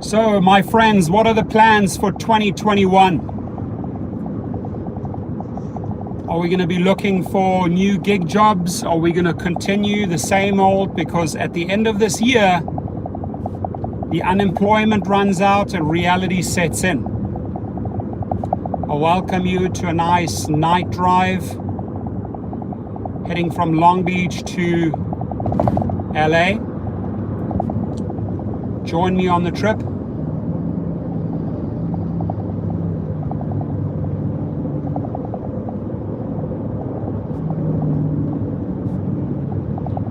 So, my friends, what are the plans for 2021? Are we going to be looking for new gig jobs? Are we going to continue the same old? Because at the end of this year, the unemployment runs out and reality sets in. I welcome you to a nice night drive heading from Long Beach to LA. Join me on the trip.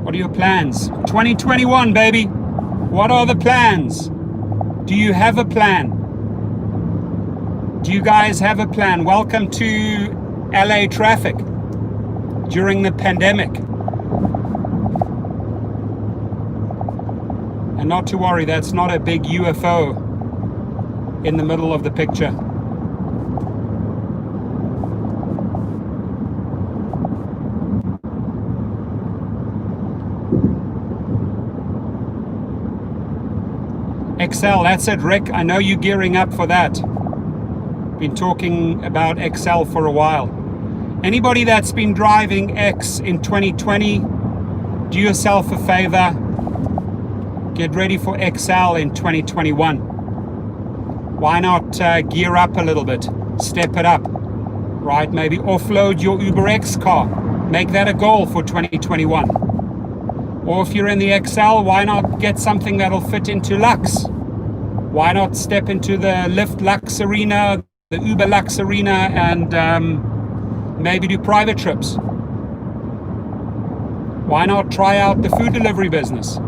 What are your plans? 2021, baby. What are the plans? Do you have a plan? Do you guys have a plan? Welcome to LA traffic during the pandemic. And not to worry, that's not a big UFO in the middle of the picture. Excel, that's it, Rick. I know you're gearing up for that. Been talking about Excel for a while. Anybody that's been driving X in 2020, do yourself a favor. Get ready for Excel in 2021. Why not gear up a little bit? Step it up, right? Maybe offload your UberX car. Make that a goal for 2021. Or if you're in the Excel, why not get something that'll fit into Lux? Why not step into the Lyft Lux arena, the Uber Lux arena, and maybe do private trips? Why not try out the food delivery business?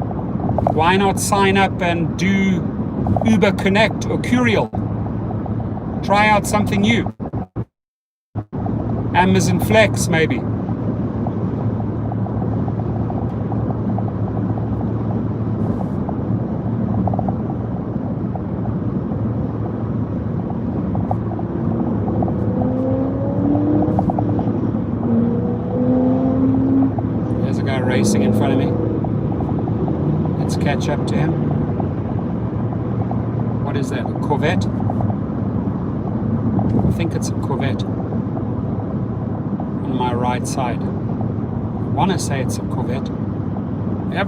Why not sign up and do Uber Connect or Curial? Try out something new. Amazon Flex, maybe. There's a guy racing in front of me. Let's catch up to him. What is that, a Corvette? I think it's a Corvette. On my right side. I want to say it's a Corvette. Yep.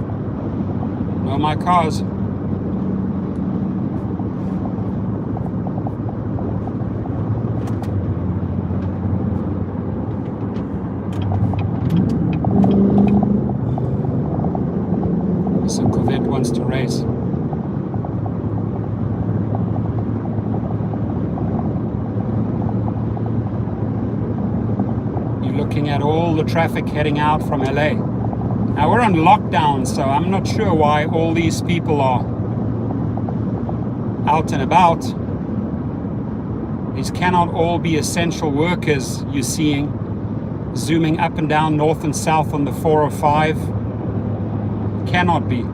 Know my cars. So Corvette wants to race. You're looking at all the traffic heading out from LA. Now we're on lockdown, so I'm not sure why all these people are out and about. These cannot all be essential workers you're seeing zooming up and down north and south on the 405. Cannot be.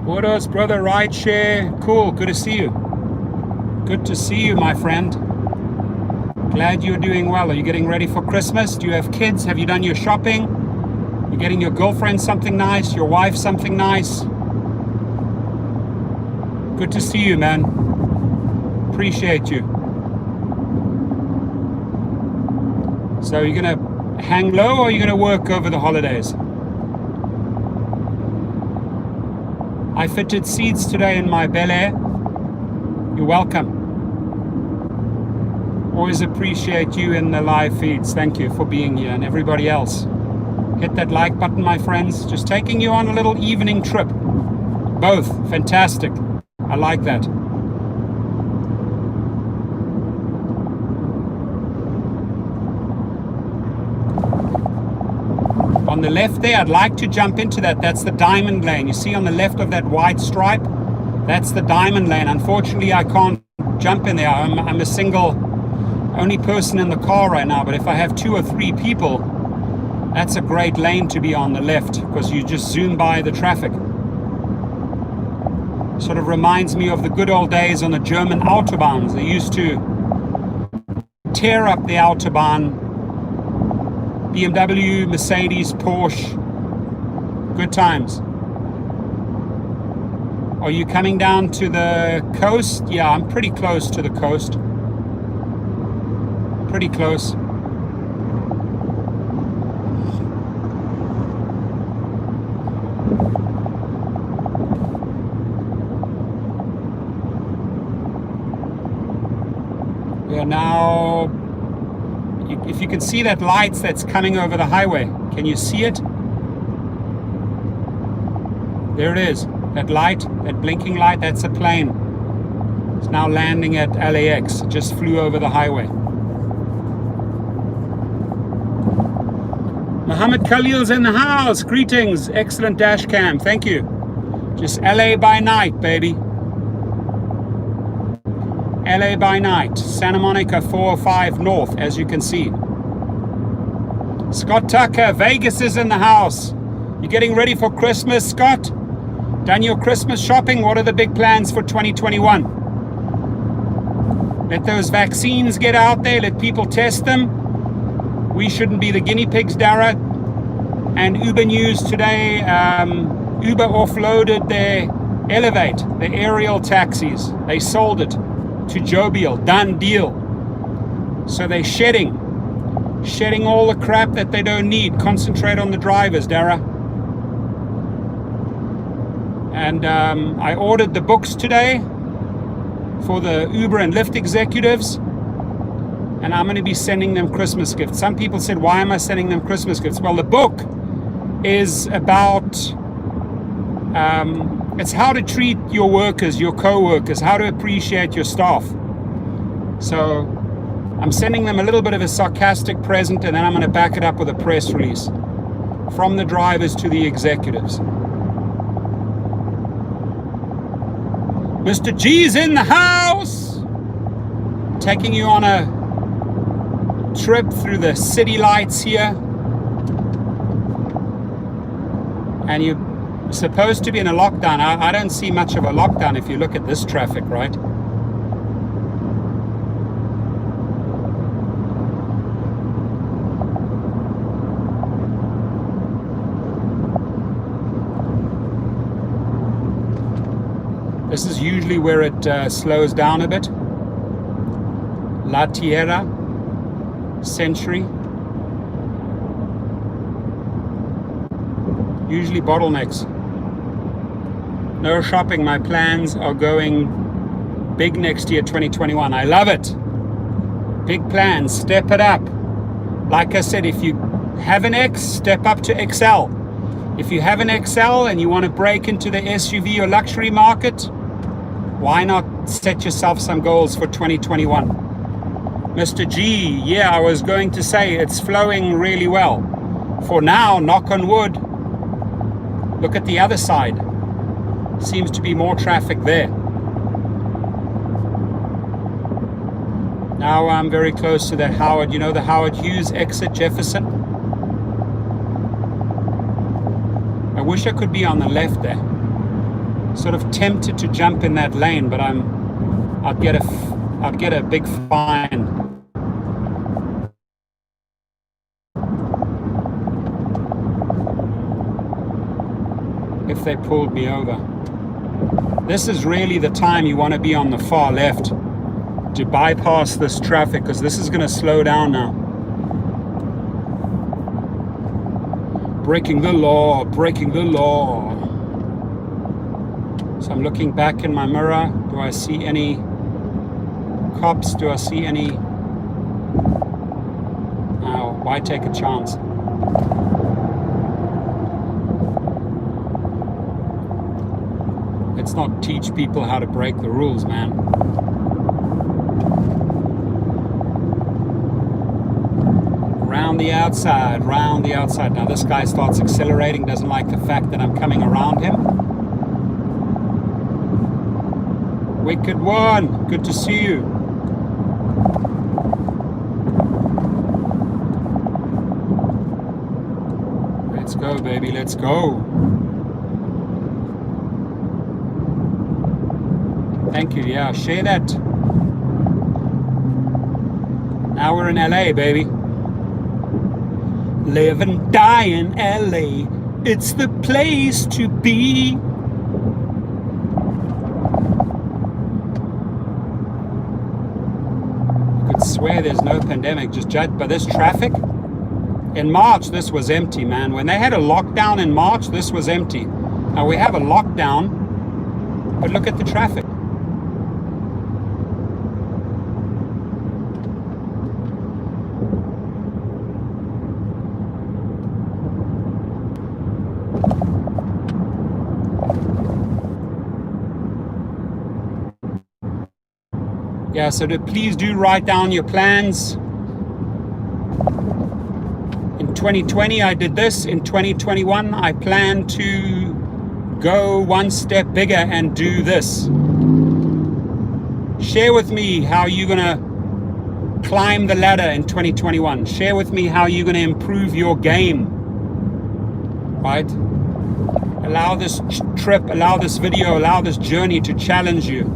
What else, brother? Rideshare. Cool. Good to see you. Good to see you, my friend. Glad you're doing well. Are you getting ready for Christmas? Do you have kids? Have you done your shopping? You're getting your girlfriend something nice, your wife something nice. Good to see you, man. Appreciate you. So you're going to hang low or you're going to work over the holidays? I fitted seats today in my Bel Air. You're welcome. Always appreciate you in the live feeds. Thank you for being here, and everybody else. Hit that like button, my friends. Just taking you on a little evening trip. Both. Fantastic. I like that. On the left there, I'd like to jump into that. That's the diamond lane. You see on the left of that white stripe? That's the diamond lane. Unfortunately, I can't jump in there. I'm a single, only person in the car right now. But if I have 2 or 3 people, that's a great lane to be on the left because you just zoom by the traffic. Sort of reminds me of the good old days on the German Autobahns. They used to tear up the Autobahn BMW, Mercedes, Porsche. Good times. Are you coming down to the coast? Yeah, I'm pretty close to the coast. Pretty close. We are now, if you can see that light that's coming over the highway, can you see it? There it is. That light, that blinking light, that's a plane. It's now landing at LAX. It just flew over the highway. Muhammad Khalil's in the house. Greetings. Excellent dash cam. Thank you. Just LA by night, baby. LA by night. Santa Monica 405 North, as you can see. Scott Tucker, Vegas is in the house. You getting ready for Christmas, Scott? Done your Christmas shopping? What are the big plans for 2021? Let those vaccines get out there. Let people test them. We shouldn't be the guinea pigs, Dara. And Uber news today, Uber offloaded their Elevate, the aerial taxis. They sold it to Jovial. Done deal. So they're shedding all the crap that they don't need. Concentrate on the drivers, Dara. And I ordered the books today for the Uber and Lyft executives, and I'm going to be sending them Christmas gifts. Some people said, why am I sending them Christmas gifts? Well, the book is about, it's how to treat your workers, your co-workers, how to appreciate your staff. So I'm sending them a little bit of a sarcastic present, and then I'm going to back it up with a press release from the drivers to the executives. Mr. G's in the house, taking you on a trip through the city lights here. And you're supposed to be in a lockdown. I don't see much of a lockdown if you look at this traffic, right? This is usually where it slows down a bit. La Tierra, Century. Usually bottlenecks. No shopping. My plans are going big next year, 2021. I love it. Big plans. Step it up. Like I said, if you have an X, step up to XL. If you have an XL and you want to break into the SUV or luxury market, why not set yourself some goals for 2021? Mr. G, yeah, I was going to say it's flowing really well. For now, knock on wood. Look at the other side. Seems to be more traffic there. Now I'm very close to that Howard, you know, the Howard Hughes exit, Jefferson. I wish I could be on the left there. Sort of tempted to jump in that lane, but I'd get a big fine. If they pulled me over. This is really the time you want to be on the far left to bypass this traffic, because this is going to slow down now. Breaking the law, breaking the law. So I'm looking back in my mirror. Do I see any cops? Do I see any? Oh, why take a chance? Let's not teach people how to break the rules, man. Round the outside, round the outside. Now this guy starts accelerating, doesn't like the fact that I'm coming around him. Wicked one, good to see you. Let's go, baby, let's go. Thank you, yeah, share that. Now we're in LA, baby. Live and die in LA. It's the place to be. I could swear there's no pandemic, just judged by this traffic. In March, this was empty, man. When they had a lockdown in March, this was empty. Now we have a lockdown, but look at the traffic. Yeah, so please do write down your plans. In 2020, I did this. In 2021, I plan to go one step bigger and do this. Share with me how you're going to climb the ladder in 2021. Share with me how you're going to improve your game. Right? Allow this trip, allow this video, allow this journey to challenge you.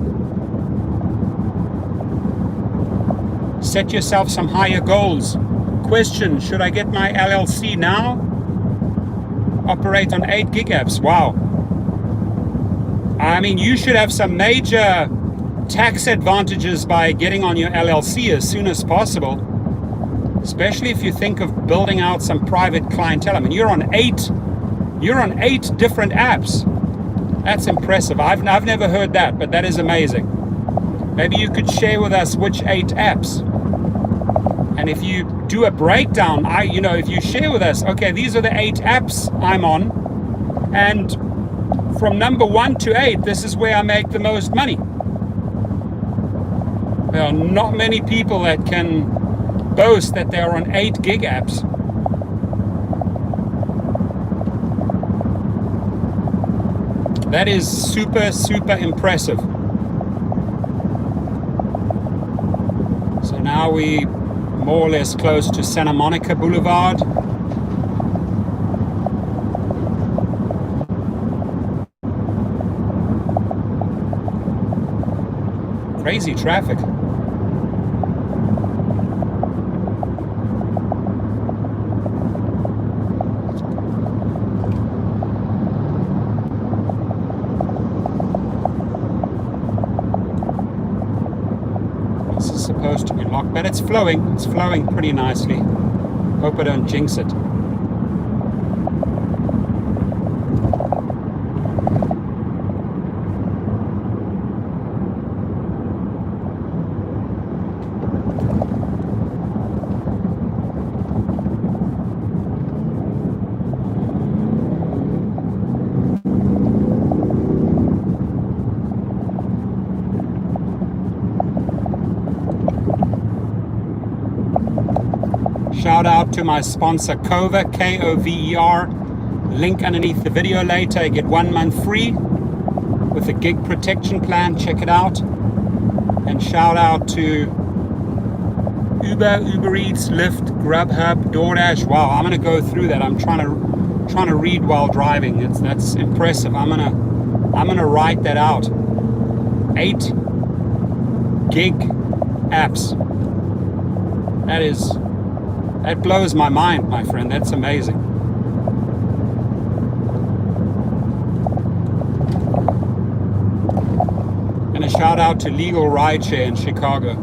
Set yourself some higher goals. Question, should I get my LLC now? Operate on 8 gig apps. Wow. I mean, you should have some major tax advantages by getting on your LLC as soon as possible. Especially if you think of building out some private clientele. I mean, you're on eight different apps. That's impressive. I've never heard that, but that is amazing. Maybe you could share with us which 8 apps. And if you do a breakdown, if you share with us, okay, these are the 8 apps I'm on, and from number 1 to 8, this is where I make the most money. There are not many people that can boast that they're on 8 gig apps. That is super, super impressive. So now we more or less close to Santa Monica Boulevard. Crazy traffic. This is supposed to be locked, but it's flowing. It's flowing pretty nicely. Hope I don't jinx it. Shout out to my sponsor Cover, Kover. Link underneath the video later. Get 1 month free with a gig protection plan. Check it out. And shout out to Uber Eats, Lyft, Grubhub, DoorDash. Wow, I'm gonna go through that. I'm trying to read while driving. That's impressive. I'm gonna write that out. 8 gig apps. That blows my mind, my friend. That's amazing. And a shout out to Legal Rideshare in Chicago.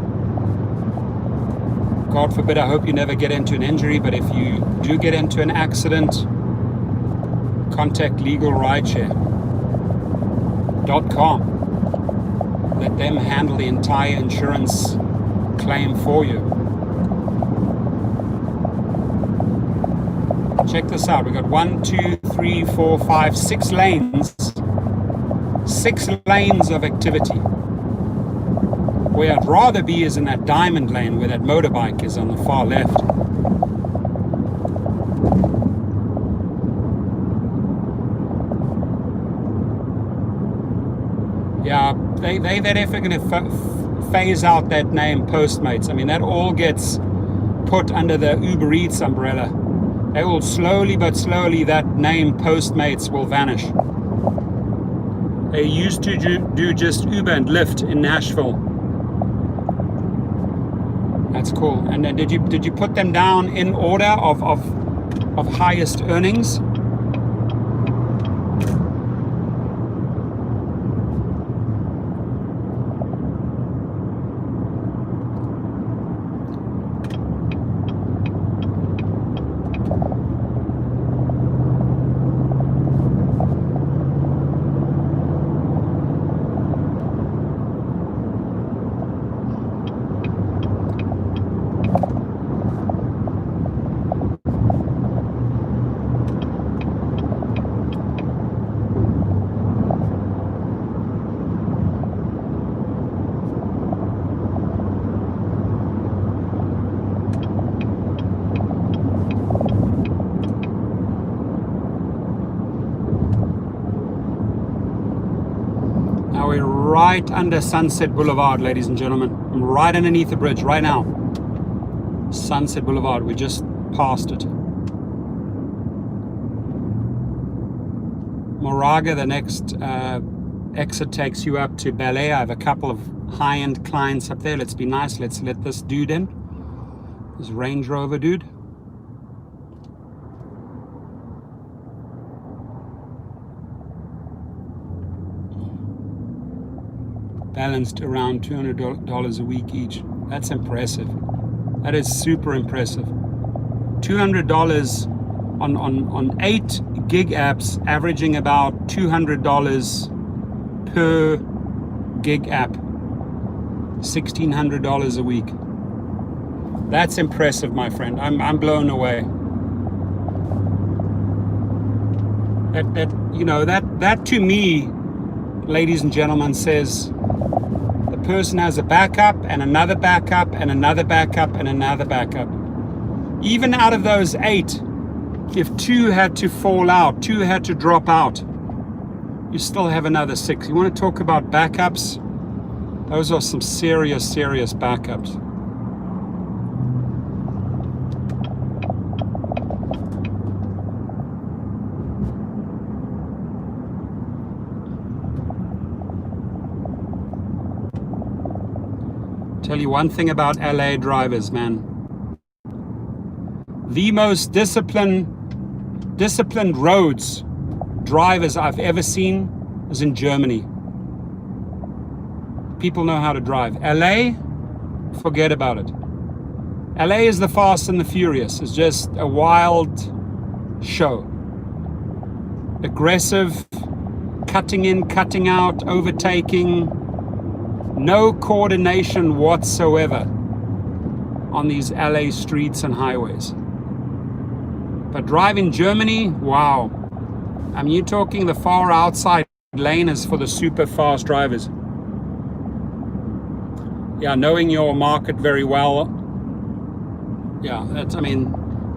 God forbid, I hope you never get into an injury, but if you do get into an accident, contact legalrideshare.com. Let them handle the entire insurance claim for you. Check this out. We got 1, 2, 3, 4, 5, 6 lanes. 6 lanes of activity. Where I'd rather be is in that diamond lane where that motorbike is on the far left. Yeah, they're ever going to phase out that name Postmates. I mean, that all gets put under the Uber Eats umbrella. They will slowly but slowly, that name Postmates will vanish. They used to do just Uber and Lyft in Nashville. That's cool. And then did you put them down in order of of highest earnings. Now we're right under Sunset Boulevard, ladies and gentlemen. I'm right underneath the bridge right now. Sunset Boulevard, we just passed it. Moraga, the next exit takes you up to Ballet. I have a couple of high-end clients up there. Let's be nice. Let's let this dude in. This Range Rover dude. Balanced around $200 a week each. That's impressive. That is super impressive. $200 on 8 gig apps, averaging about $200 per gig app. $1,600 a week. That's impressive, my friend. I'm blown away. That to me, ladies and gentlemen, says the person has a backup and another backup and another backup and another backup. Even out of those 8, if 2 had to fall out, 2 had to drop out, you still have another 6. You want to talk about backups? Those are some serious backups. Tell you one thing about LA drivers, man. The most disciplined roads drivers I've ever seen is in Germany. People know how to drive. LA, forget about it. LA is the Fast and the Furious. It's just a wild show. Aggressive, cutting in, cutting out, overtaking. No coordination whatsoever on these LA streets and highways. But driving Germany, wow. I mean, you're talking the far outside lane is for the super fast drivers. Yeah, knowing your market very well. Yeah,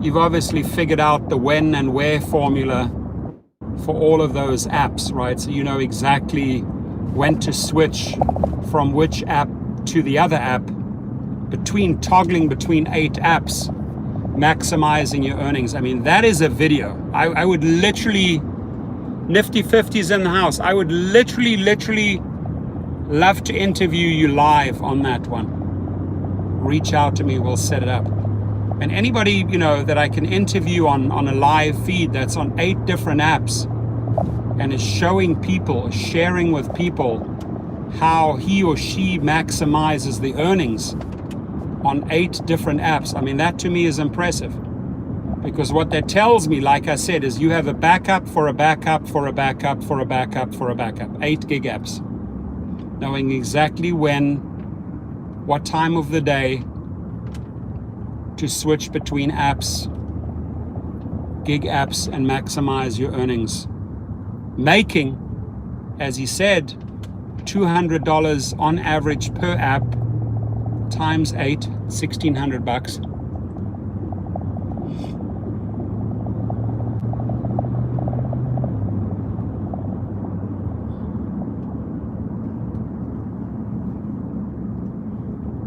you've obviously figured out the when and where formula for all of those apps, right? So you know exactly when to switch from which app to the other app, toggling between 8 apps, maximizing your earnings. I mean, that is a video. I would literally, Nifty 50s in the house, I would literally love to interview you live on that one. Reach out to me, we'll set it up. And anybody, that I can interview on a live feed that's on 8 different apps and is showing people, sharing with people how he or she maximizes the earnings on 8 different apps. I mean, that to me is impressive, because what that tells me, like I said, is you have a backup for a backup for a backup for a backup for a backup. 8 gig apps, knowing exactly what time of the day to switch between apps, gig apps, and maximize your earnings. Making, as he said, $200 on average per app times 8, $1,600.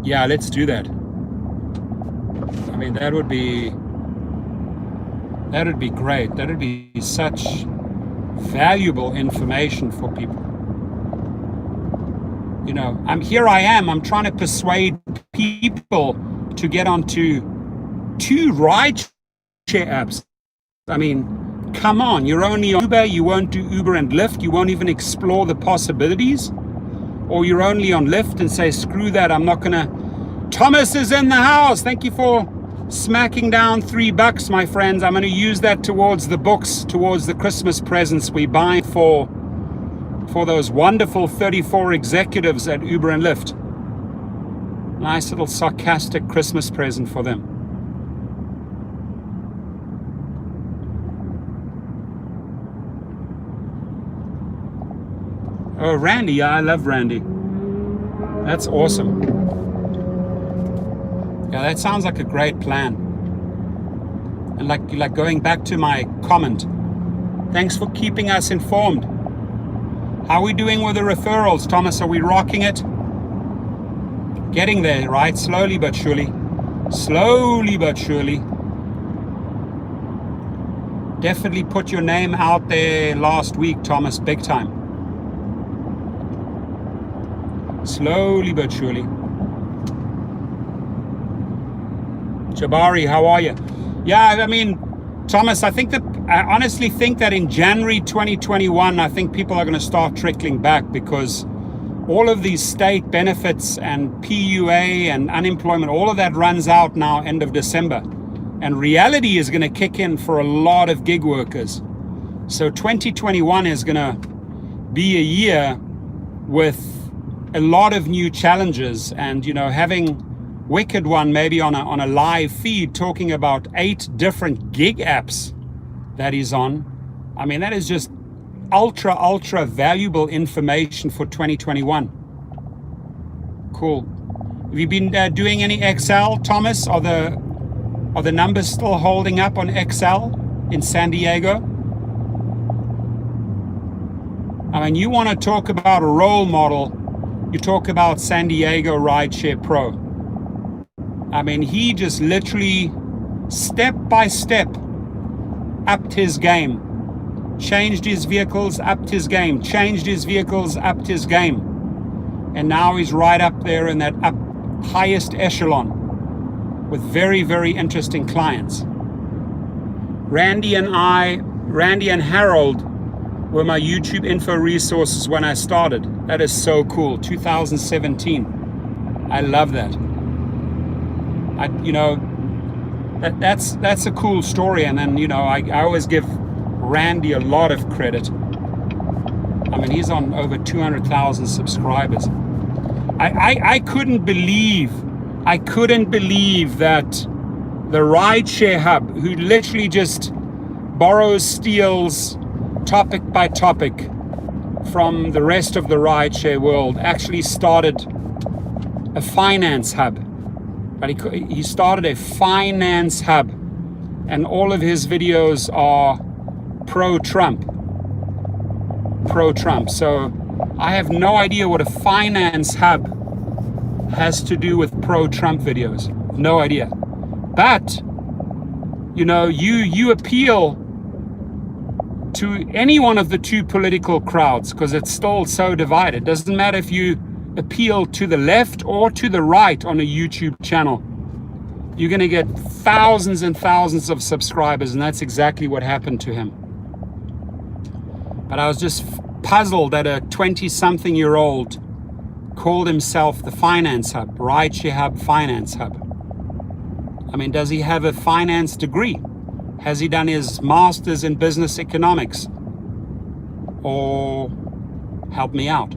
Yeah, let's do that. I mean, that would be great. That would be such valuable information for people. I'm trying to persuade people to get onto 2 ride share apps. I mean, come on, you're only on Uber, you won't do Uber and Lyft, you won't even explore the possibilities, or you're only on Lyft and say, screw that, I'm not gonna. Thomas is in the house. Thank you for smacking down $3, my friends. I'm gonna use that towards the books, towards the Christmas presents we buy for those wonderful 34 executives at Uber and Lyft. Nice little sarcastic Christmas present for them. Oh, Randy, yeah, I love Randy. That's awesome. Yeah, that sounds like a great plan. And like going back to my comment, thanks for keeping us informed. How are we doing with the referrals, Thomas? Are we rocking it? Getting there, right? Slowly but surely. Slowly but surely. Definitely put your name out there last week, Thomas, big time. Slowly but surely. Jabari, how are you? Yeah, I mean, Thomas, I honestly think that in January 2021, I think people are going to start trickling back, because all of these state benefits and PUA and unemployment, all of that runs out now end of December. And reality is going to kick in for a lot of gig workers. So 2021 is going to be a year with a lot of new challenges, and having Wicked One maybe on a live feed talking about 8 different gig apps that he's on. I mean, that is just ultra valuable information for 2021. Cool. Have you been doing any Excel, Thomas? Are the numbers still holding up on Excel in San Diego? I mean, you want to talk about a role model, you talk about San Diego Rideshare Pro. I mean, he just literally step by step upped his game, changed his vehicles, upped his game, changed his vehicles, upped his game. And now he's right up there in that highest echelon with very, very interesting clients. Randy and Harold were my YouTube info resources when I started. That is so cool. 2017. I love that. That's a cool story. And then, I always give Randy a lot of credit. I mean, he's on over 200,000 subscribers. I couldn't believe that the Rideshare Hub, who literally just borrows, steals topic by topic from the rest of the rideshare world, actually started a finance hub. But he started a finance hub, and all of his videos are pro-Trump. So I have no idea what a finance hub has to do with pro-Trump videos. No idea. But you appeal to any one of the two political crowds, because it's still so divided. Doesn't matter if you appeal to the left or to the right on a YouTube channel. You're going to get thousands and thousands of subscribers, and that's exactly what happened to him. But I was just puzzled that a 20-something-year-old called himself the Finance Hub, Rideshare Hub, Finance Hub. I mean, does he have a finance degree? Has he done his master's in business economics? Or help me out.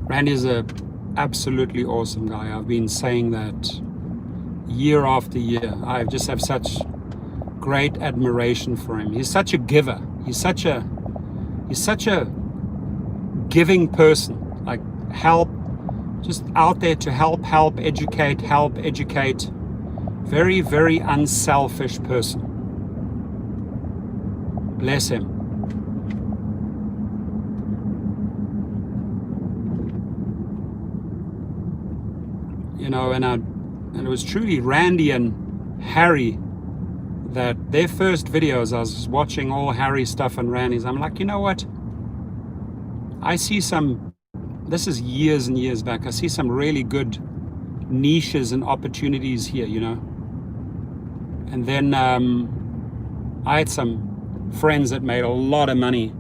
Randy's a absolutely awesome guy. I've been saying that year after year. I just have such great admiration for him. He's such a giver. He's such a giving person. Like, help, just out there to help educate. Very, very unselfish person. Bless him. And And it was truly Randy and Harry that their first videos, I was watching all Harry's stuff and Randy's. I'm like, you know what? I see some, this is years and years back, I see some really good niches and opportunities here, you know. And then I had some friends that made a lot of money.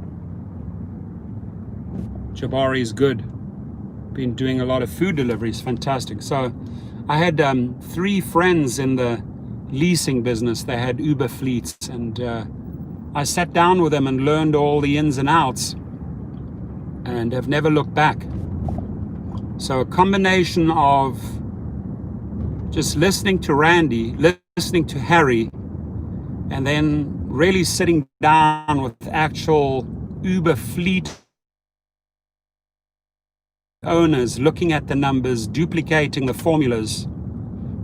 Jabari's good. Been doing a lot of food deliveries, fantastic. So I had 3 friends in the leasing business. They had Uber fleets, and I sat down with them and learned all the ins and outs, and have never looked back. So a combination of just listening to Randy, listening to Harry, and then really sitting down with actual Uber fleet owners, looking at the numbers, duplicating the formulas,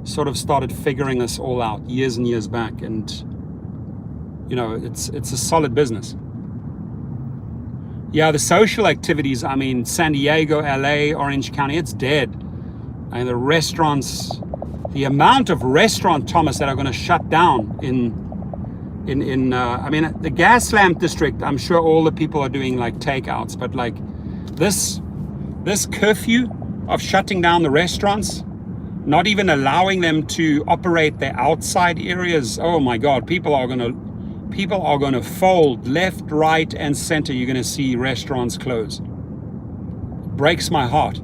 sort of started figuring this all out years and years back. And you know, it's a solid business. Yeah, the social activities, I mean, San Diego, LA, Orange County, it's dead. And the restaurants, the amount of restaurant, Thomas, that are going to shut down in I mean, the Gaslamp district, I'm sure all the people are doing like takeouts, but like this curfew of shutting down the restaurants, not even allowing them to operate their outside areas. Oh my God, people are going to fold left, right, and center. You're going to see restaurants close. It breaks my heart,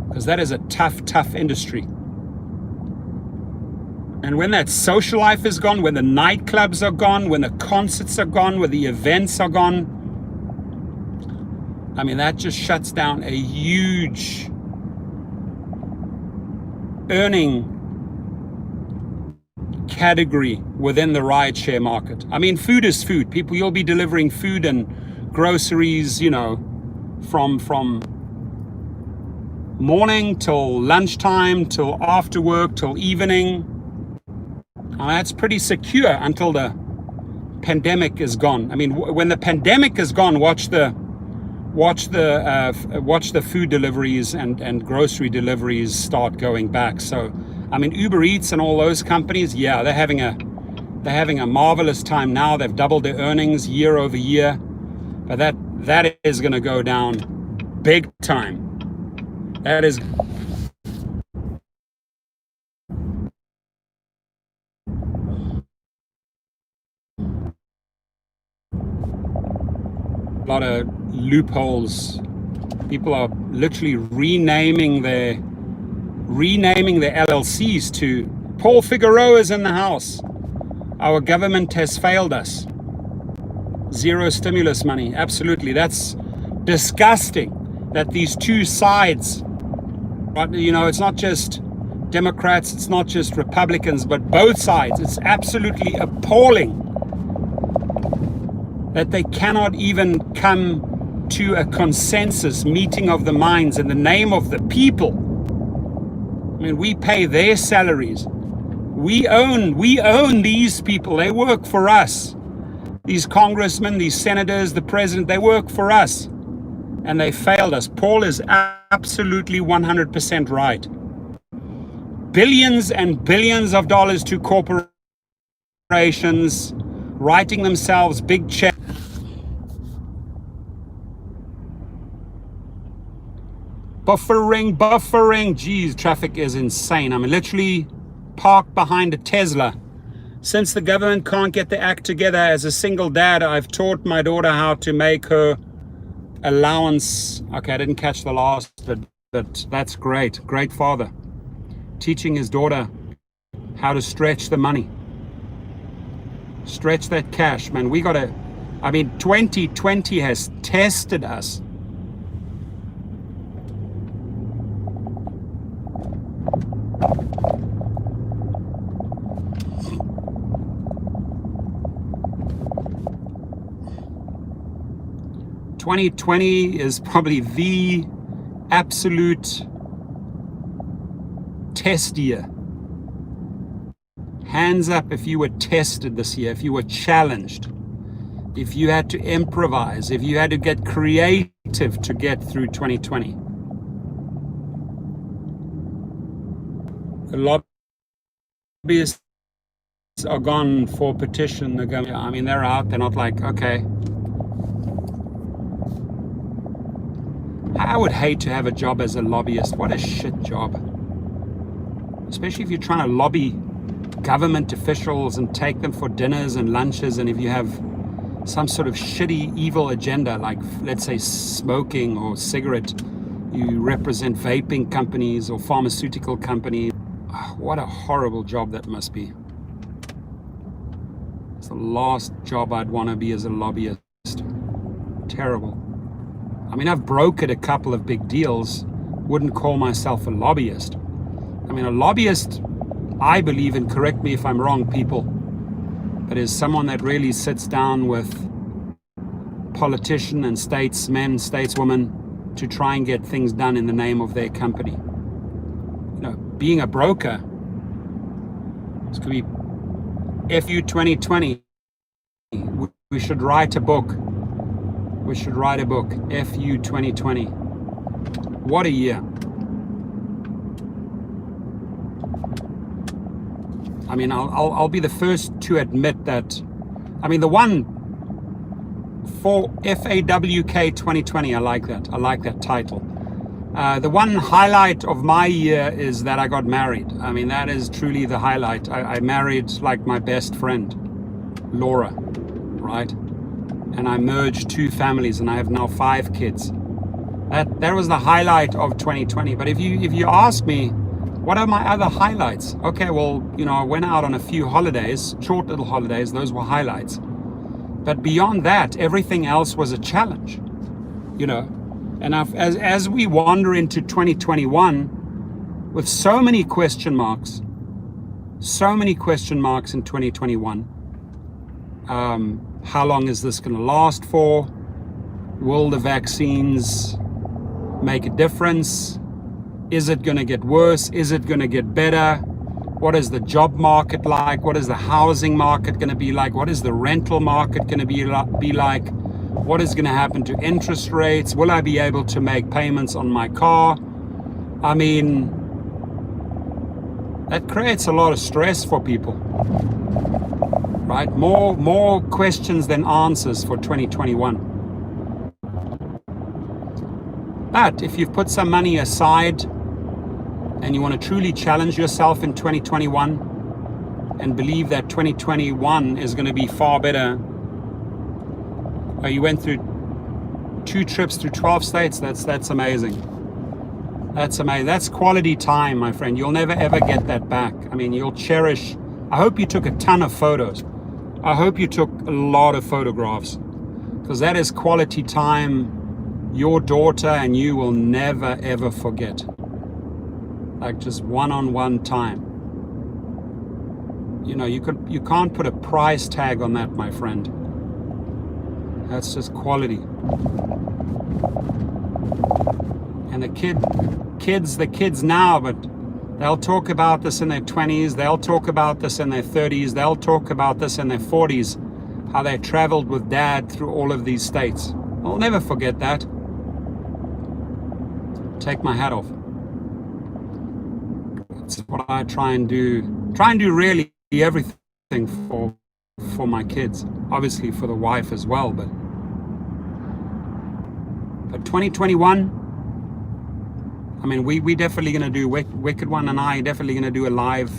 because that is a tough industry. And when that social life is gone, when the nightclubs are gone, when the concerts are gone, when the events are gone, I mean, that just shuts down a huge earning category within the rideshare market. I mean, food is food. People, you'll be delivering food and groceries, you know, from morning till lunchtime, till after work, till evening. That's pretty secure until the pandemic is gone. I mean, when the pandemic is gone, watch the food deliveries and grocery deliveries start going back. So, I mean, Uber Eats and all those companies, yeah, they're having a marvelous time now. They've doubled their earnings year over year, but that is going to go down big time. That is. A lot of loopholes. People are literally renaming their LLCs to Paul Figueroa is in the house. Our government has failed us. Zero stimulus money. Absolutely. That's disgusting that these two sides, but you know, it's not just Democrats, it's not just Republicans, but both sides. It's absolutely appalling that they cannot even come to a consensus meeting of the minds in the name of the people. I mean, we pay their salaries. We own these people. They work for us. These congressmen, these senators, the president, they work for us. And they failed us. Paul is absolutely 100% right. Billions and billions of dollars to corporations, writing themselves big checks. Buffering. Geez, traffic is insane. I'm literally parked behind a Tesla. Since the government can't get the act together, as a single dad, I've taught my daughter how to make her allowance. Okay, I didn't catch the last, but that's great. Great father. Teaching his daughter how to stretch the money. Stretch that cash, man. We gotta, I mean, 2020 has tested us. '20 is probably the absolute test year. Hands up if you were tested this year, if you were challenged, if you had to improvise, if you had to get creative to get through 2020. A lot lobbyists are gone for petition. They're going, I mean, they're out. They're not like, okay. I would hate to have a job as a lobbyist. What a shit job. Especially if you're trying to lobby government officials and take them for dinners and lunches, and if you have some sort of shitty evil agenda, like let's say smoking or cigarette, you represent vaping companies or pharmaceutical companies. What a horrible job that must be. It's the last job I'd want to be as a lobbyist. Terrible. I mean, I've brokered a couple of big deals, wouldn't call myself a lobbyist. I mean, a lobbyist, I believe, and correct me if I'm wrong, people, but is someone that really sits down with politicians and statesmen, stateswomen to try and get things done in the name of their company. You know, being a broker, this could be FU 2020. We should write a book. We should write a book, FU 2020. What a year. I mean, I'll be the first to admit that. I mean, the one for FAWK 2020, I like that. I like that title. The one highlight of my year is that I got married. I mean, that is truly the highlight. I married like my best friend, Laura, right? And I merged two families, and I have now 5 kids. That was the highlight of 2020. But if you ask me, what are my other highlights? Okay, well, you know, I went out on a few holidays, short little holidays. Those were highlights. But beyond that, everything else was a challenge, you know. And as we wander into 2021 with so many question marks in 2021, how long is this going to last for? Will the vaccines make a difference? Is it going to get worse? Is it going to get better? What is the job market like? What is the housing market going to be like? What is the rental market going to be like? What is going to happen to interest rates? Will I be able to make payments on my car? I mean, that creates a lot of stress for people, right? More questions than answers for 2021. But if you've put some money aside and you want to truly challenge yourself in 2021 and believe that 2021 is going to be far better, you went through 2 trips through 12 states. That's amazing. That's amazing. That's quality time, my friend. You'll never ever get that back. I mean, you'll cherish. I hope you took a ton of photos. I hope you took a lot of photographs, because that is quality time your daughter and you will never ever forget. Like just one-on-one time. You know, you can't put a price tag on that, my friend. That's just quality. And the kids now, but they'll talk about this in their 20s, they'll talk about this in their 30s, they'll talk about this in their 40s, how they traveled with dad through all of these states. I'll never forget that. Take my hat off. That's what I try and do really everything for my kids, obviously for the wife as well, but 2021, I mean, we definitely going to do, Wicked One and I definitely going to do a live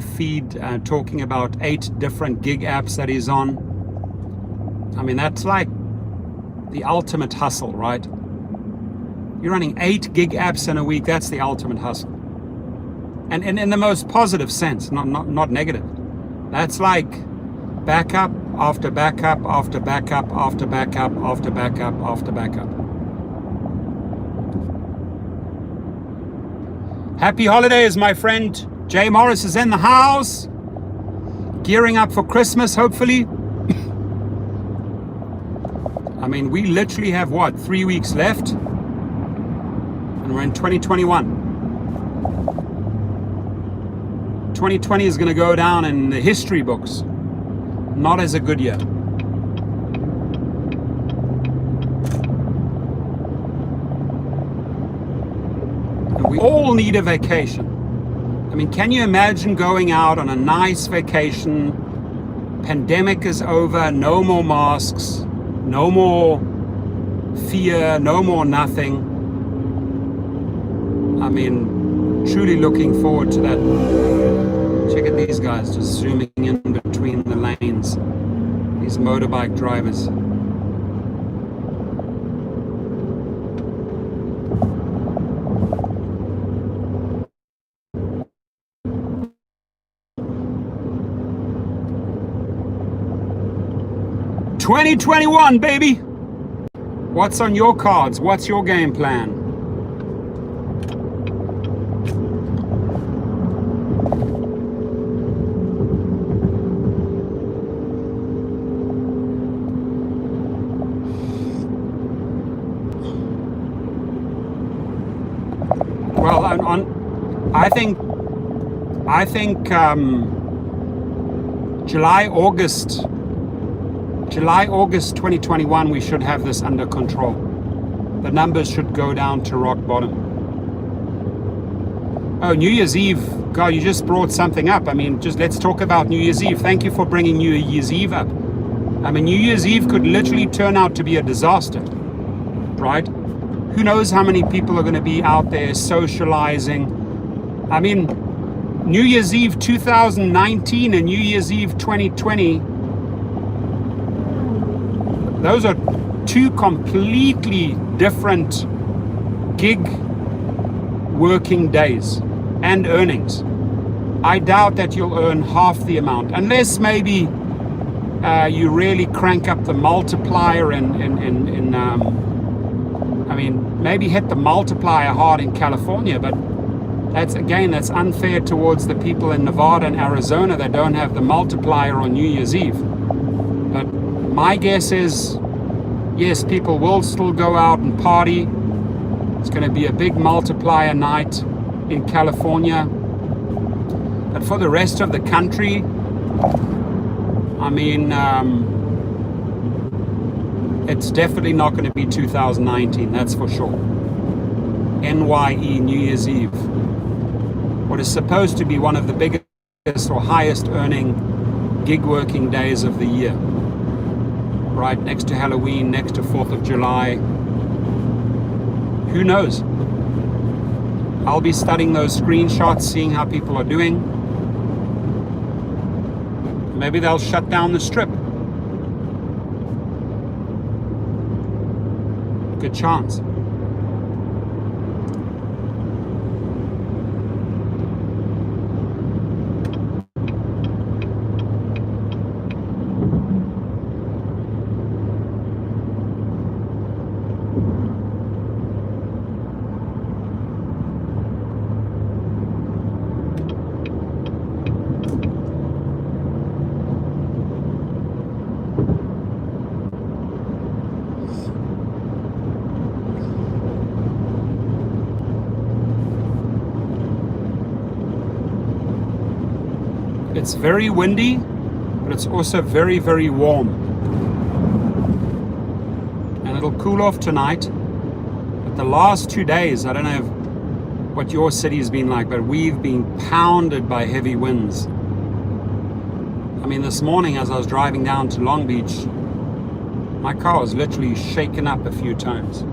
feed talking about 8 different gig apps that he's on. I mean, that's like the ultimate hustle, right? You're running 8 gig apps in a week. That's the ultimate hustle, and in the most positive sense, not negative. That's like backup after backup after backup after backup after backup after backup. Happy holidays, my friend. Jay Morris is in the house, gearing up for Christmas, hopefully. I mean, we literally have, what, 3 weeks left? And we're in 2021. 2020 is going to go down in the history books, not as a good year. And we all need a vacation. I mean, can you imagine going out on a nice vacation? Pandemic is over, no more masks, no more fear, no more nothing. I mean, truly looking forward to that. Check out these guys just zooming in between the lanes. These motorbike drivers. "2021, baby! What's on your cards? What's your game plan?" Well, I think July, August 2021, we should have this under control. The numbers should go down to rock bottom. Oh, New Year's Eve. God, you just brought something up. I mean, just let's talk about New Year's Eve. Thank you for bringing New Year's Eve up. I mean, New Year's Eve could literally turn out to be a disaster, right? Who knows how many people are going to be out there socializing. I mean, New Year's Eve 2019 and New Year's Eve 2020, those are two completely different gig working days and earnings. I doubt that you'll earn half the amount, unless maybe you really crank up the multiplier I mean, maybe hit the multiplier hard in California, but that's unfair towards the people in Nevada and Arizona that don't have the multiplier on New Year's Eve. But my guess is, yes, people will still go out and party. It's going to be a big multiplier night in California. But for the rest of the country, I mean, it's definitely not going to be 2019, that's for sure. NYE, New Year's Eve. What is supposed to be one of the biggest or highest earning gig working days of the year. Right next to Halloween, next to 4th of July. Who knows? I'll be studying those screenshots, seeing how people are doing. Maybe they'll shut down the strip. Good chance. It's very windy, but it's also very, very warm. And it'll cool off tonight. But the last 2 days, I don't know what your city's been like, but we've been pounded by heavy winds. I mean, this morning as I was driving down to Long Beach, my car was literally shaken up a few times.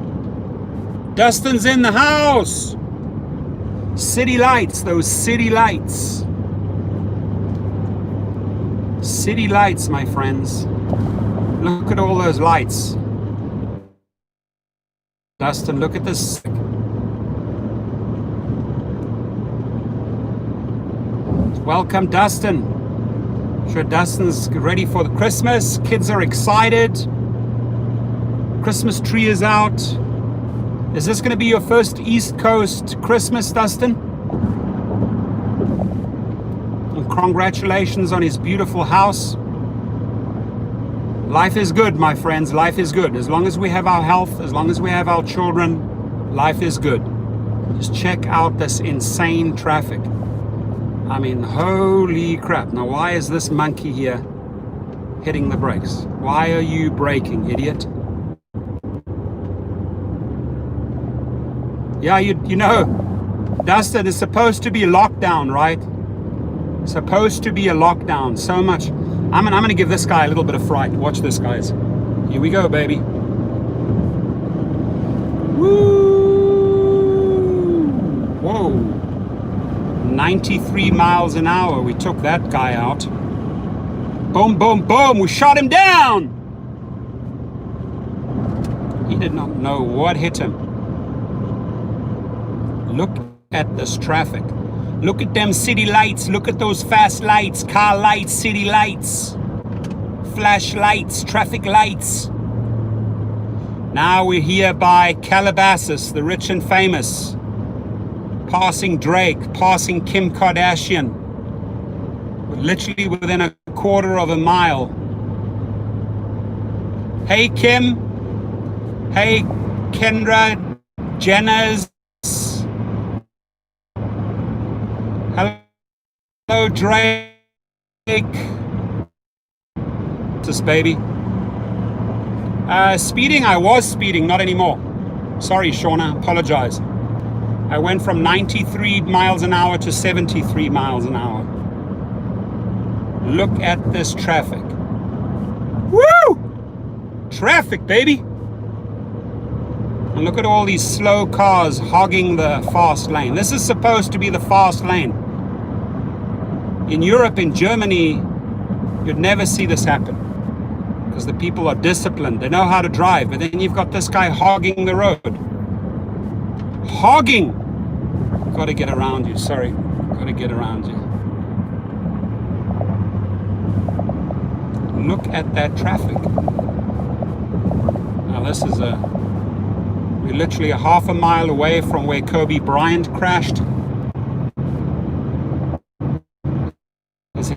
Dustin's in the house! City lights, those city lights. City lights, my friends. Look at all those lights. Dustin, look at this. Welcome, Dustin. I'm sure Dustin's ready for the Christmas. Kids are excited. Christmas tree is out. Is this going to be your first East Coast Christmas, Dustin? Congratulations on his beautiful house. Life is good, my friends. Life is good. As long as we have our health, as long as we have our children, life is good. Just check out this insane traffic. I mean, holy crap. Now, why is this monkey here hitting the brakes? Why are you braking, idiot? Yeah, you know, Dustin, is supposed to be lockdown, right? Supposed to be a lockdown. So much. I'm gonna give this guy a little bit of fright. Watch this, guys. Here we go, baby. Woo! Whoa. 93 miles an hour. We took that guy out. Boom, boom, boom. We shot him down. He did not know what hit him. Look at this traffic. Look at them city lights. Look at those fast lights, car lights, city lights, flash lights, traffic lights. Now we're here by Calabasas, the rich and famous. Passing Drake, passing Kim Kardashian. We're literally within a quarter of a mile. Hey, Kim. Hey, Kendra Jenner's. Hello, Drake. This baby. Speeding, I was speeding, not anymore. Sorry, Shauna, apologize. I went from 93 miles an hour to 73 miles an hour. Look at this traffic. Woo! Traffic, baby. And look at all these slow cars hogging the fast lane. This is supposed to be the fast lane. In Europe, in Germany, you'd never see this happen because the people are disciplined. They know how to drive. But then you've got this guy hogging the road. Hogging! Got to get around you. Sorry. Got to get around you. Look at that traffic. Now this is we're literally a half a mile away from where Kobe Bryant crashed. This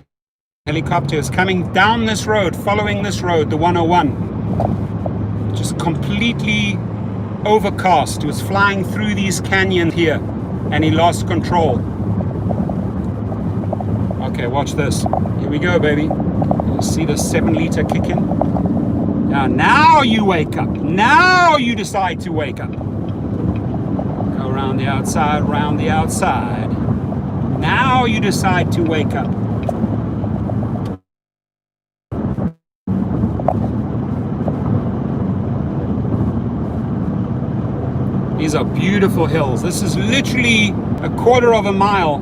helicopter is coming down this road, following this road, the 101. Just completely overcast. He was flying through these canyons here and he lost control. Okay, watch this. Here we go, baby. You see the 7-liter kick in? Now you wake up. Now you decide to wake up. Go around the outside, round the outside. Now you decide to wake up. These are beautiful hills. This is literally a quarter of a mile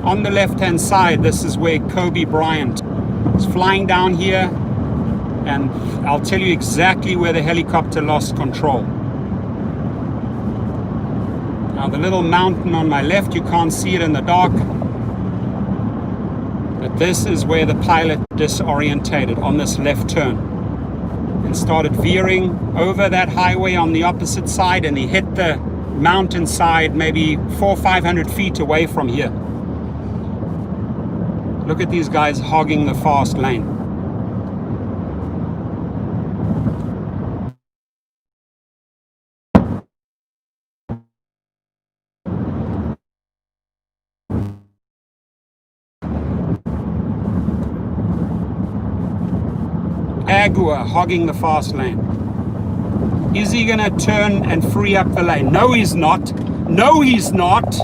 on the left-hand side. This is where Kobe Bryant is flying down here, and I'll tell you exactly where the helicopter lost control. Now the little mountain on my left, you can't see it in the dark, but this is where the pilot disorientated on this left turn and started veering over that highway on the opposite side, and he hit the mountainside maybe 400 or 500 feet away from here. Look at these guys hogging the fast lane. Agua hogging the fast lane. Is he gonna turn and free up the lane? No, he's not. No, he's not.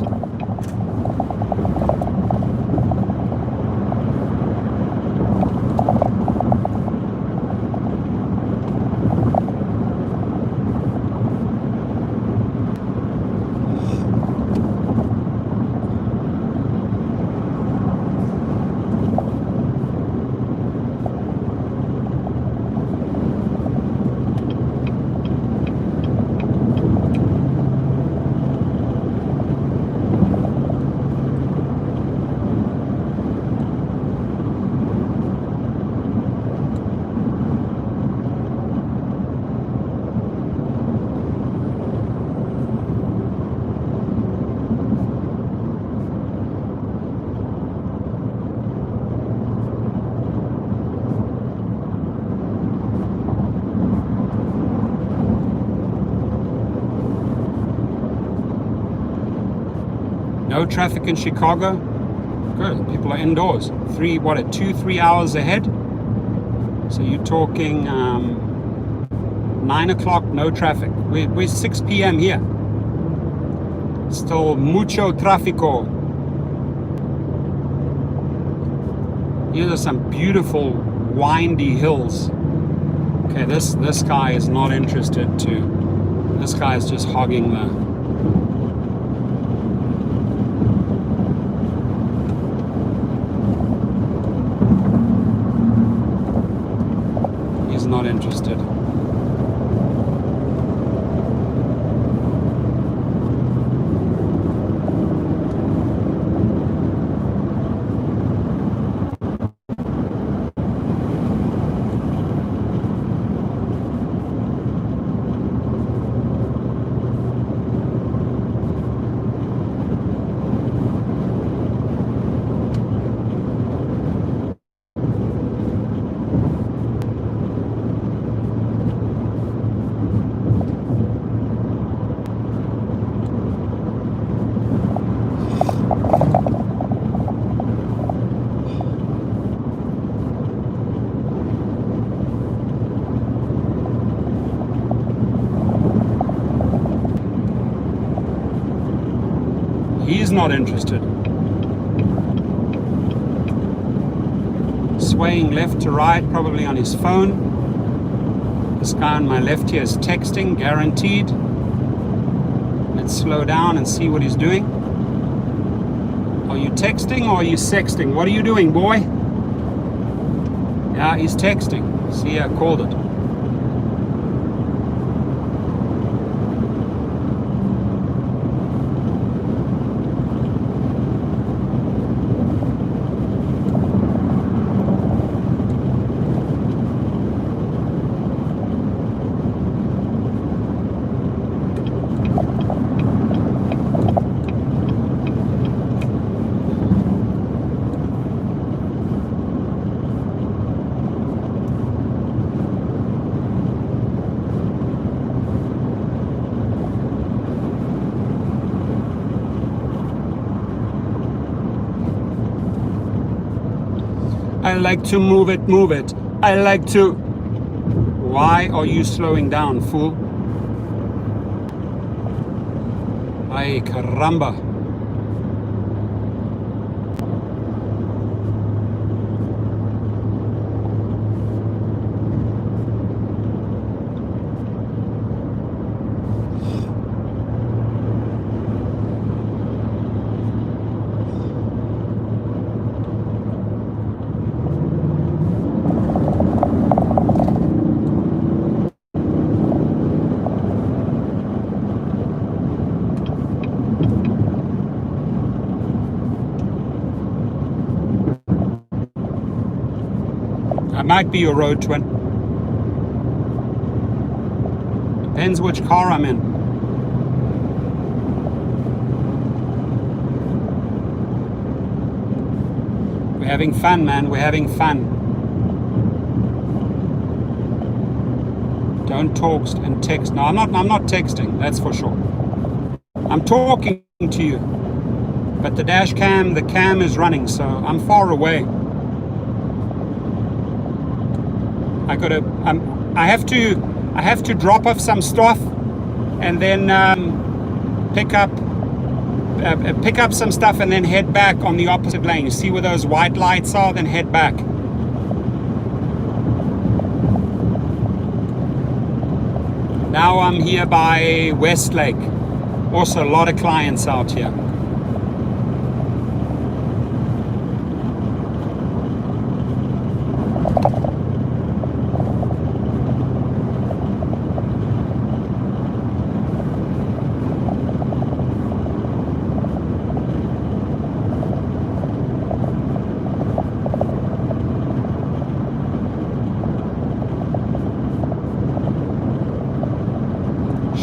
No traffic in Chicago. Good. People are indoors. 2-3 hours ahead. So you're talking 9 o'clock, no traffic. We're 6 p.m. here. Still mucho tráfico. These are some beautiful windy hills. Okay, this guy is not interested too. This guy is just hogging the... He's not interested. He's not interested. Swaying left to right, probably on his phone. This guy on my left here is texting, guaranteed. Let's slow down and see what he's doing. Are you texting or are you sexting? What are you doing, boy? Yeah, he's texting. See, I called it. I like to move it, move it. I like to... Why are you slowing down, fool? Ay, caramba. I might be your road twin. Depends which car I'm in. We're having fun, man. We're having fun. Don't talk and text. No, I'm not texting, that's for sure. I'm talking to you. But the dash cam, the cam is running, so I'm far away. I have to drop off some stuff and then pick up some stuff and then head back on the opposite lane. You see where those white lights are? Then head back. Now I'm here by Westlake. Also a lot of clients out here.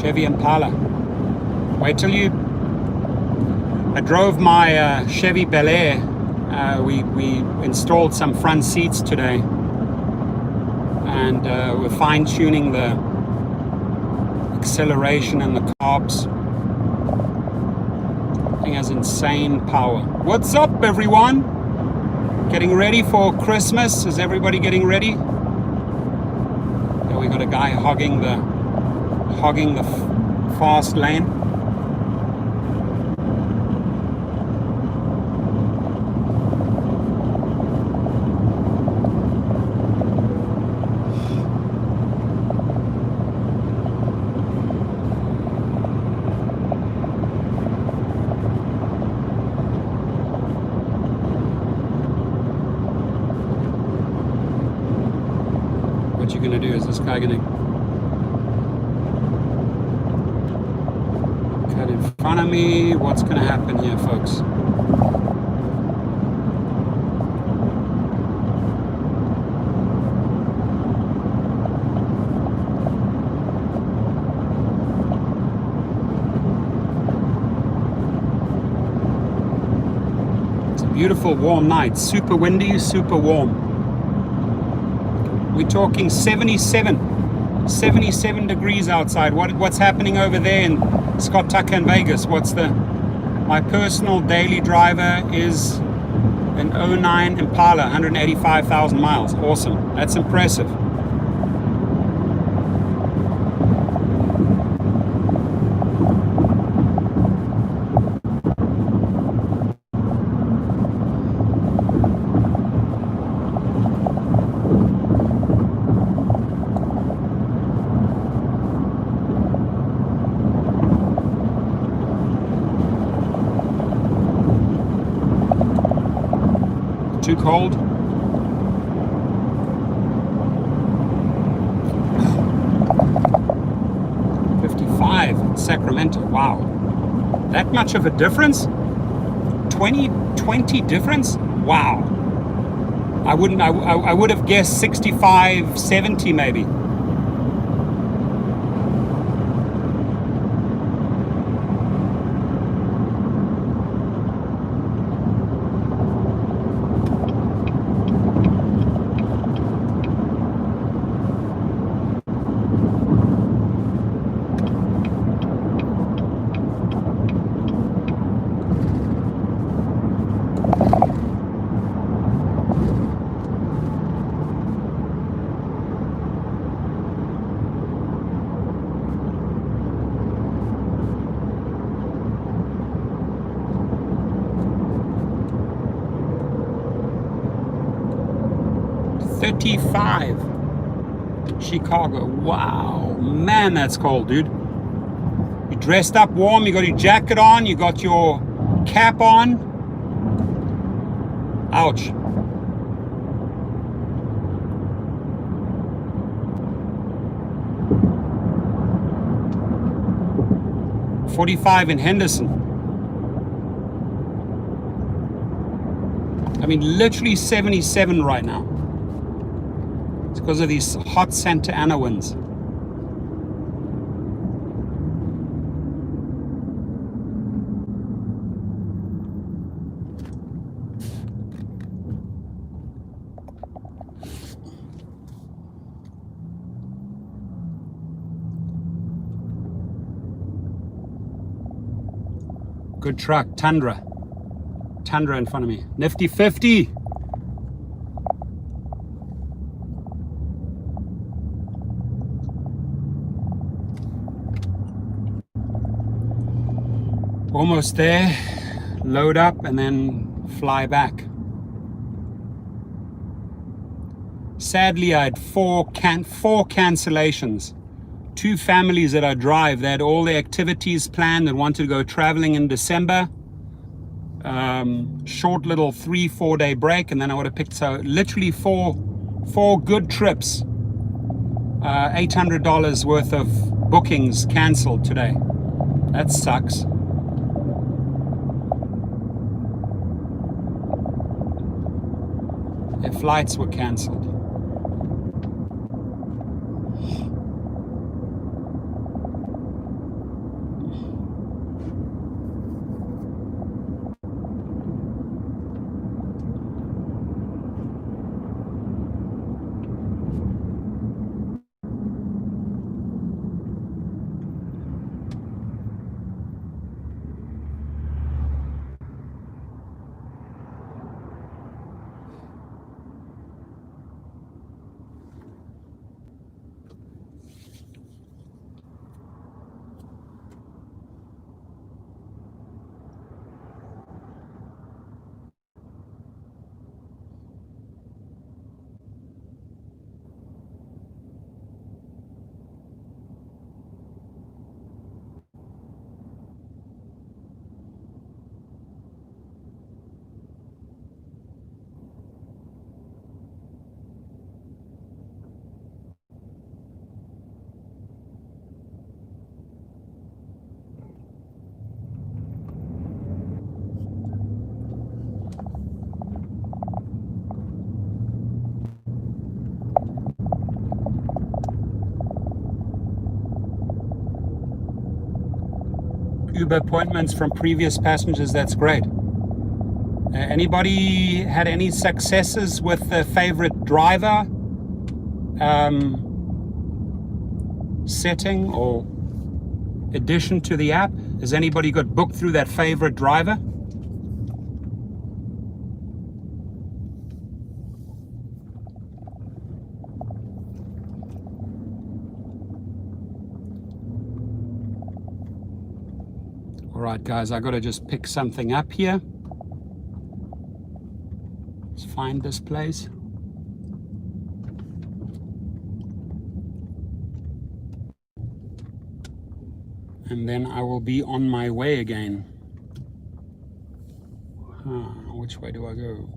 Chevy Impala. Wait till you... I drove my Chevy Bel Air. We installed some front seats today. And we're fine-tuning the acceleration and the carbs. Thing has insane power. What's up, everyone? Getting ready for Christmas? Is everybody getting ready? Yeah, we got a guy hogging the fast lane. what you're going to do. Is this guy going to cut in front of me? What's going to happen here, folks? Beautiful warm night, super windy, super warm. We're talking 77 degrees outside. What's happening over there in Scott Tucker and Vegas? My personal daily driver is an '09 Impala, 185,000 miles. Awesome, that's impressive. Too cold. $55 in Sacramento. Wow. That much of a difference? 20 difference? Wow. I would have guessed 65, 70 maybe. $35. Chicago. Wow. Man, that's cold, dude. You dressed up warm, you got your jacket on, you got your cap on. Ouch. $45 in Henderson. I mean, literally 77 right now. It's because of these hot Santa Ana winds. Good truck, Tundra in front of me. Nifty 50. Almost there. Load up and then fly back. Sadly, I had four cancellations. 2 families that I drive, they had all their activities planned and wanted to go traveling in December. Short little 3-4 day break, and then I would have picked, so literally four good trips. $800 worth of bookings canceled today. That sucks. Their flights were canceled. Uber appointments from previous passengers. That's great. Anybody had any successes with a favorite driver setting or addition to the app? Has anybody got booked through that favorite driver? All right, guys, I got to just pick something up here. Let's find this place. And then I will be on my way again. Which way do I go?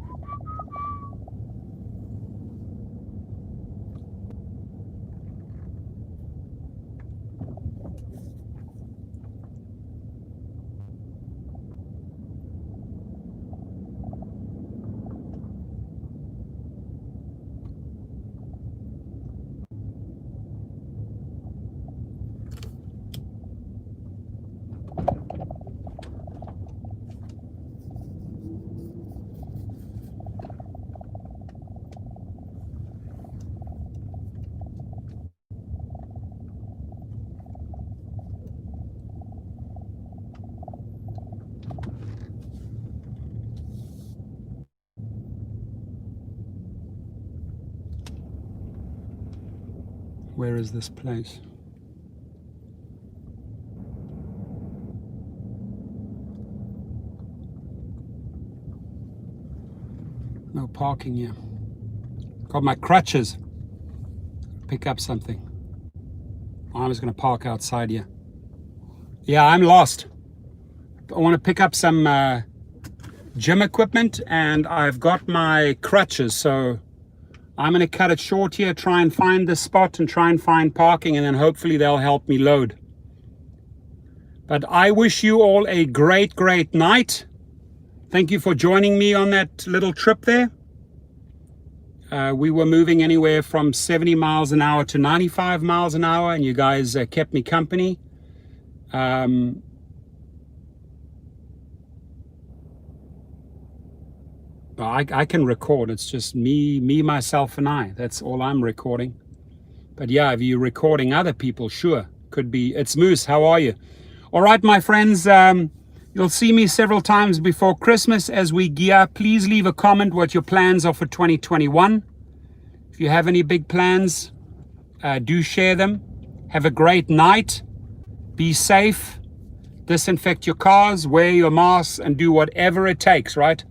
Where is this place? No parking here. Got my crutches. Pick up something. I'm just going to park outside here. Yeah, I'm lost. I want to pick up some gym equipment, and I've got my crutches, so I'm going to cut it short here, try and find the spot and try and find parking, and then hopefully they'll help me load. But I wish you all a great, great night. Thank you for joining me on that little trip there. We were moving anywhere from 70 miles an hour to 95 miles an hour, and you guys kept me company. I can record. It's just me, myself, and I. That's all I'm recording. But yeah, if you're recording other people, sure, could be. It's Moose. How are you? All right, my friends. You'll see me several times before Christmas as we gear. Please leave a comment what your plans are for 2021. If you have any big plans, do share them. Have a great night. Be safe. Disinfect your cars. Wear your masks and do whatever it takes, right?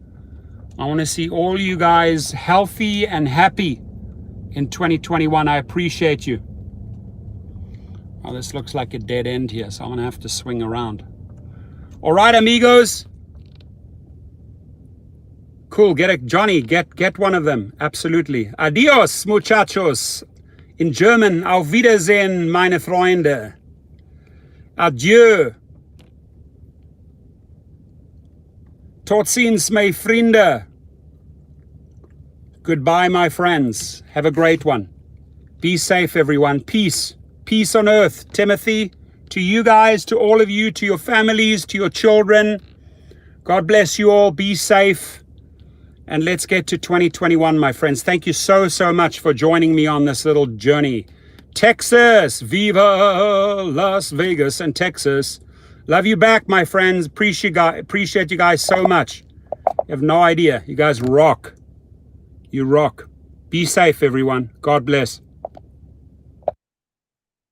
I want to see all you guys healthy and happy in 2021. I appreciate you. Oh, this looks like a dead end here, so I'm going to have to swing around. All right, amigos. Cool. Johnny, get one of them. Absolutely. Adios, muchachos. In German, auf Wiedersehen, meine Freunde. Adieu. Tot ziens, my vrienden. Goodbye, my friends. Have a great one. Be safe, everyone. Peace. Peace on earth. Timothy, to you guys, to all of you, to your families, to your children. God bless you all. Be safe. And let's get to 2021, my friends. Thank you so, so much for joining me on this little journey. Texas. Viva Las Vegas and Texas. Love you back, my friends. Appreciate you guys so much. You have no idea. You guys rock. You rock. Be safe, everyone. God bless.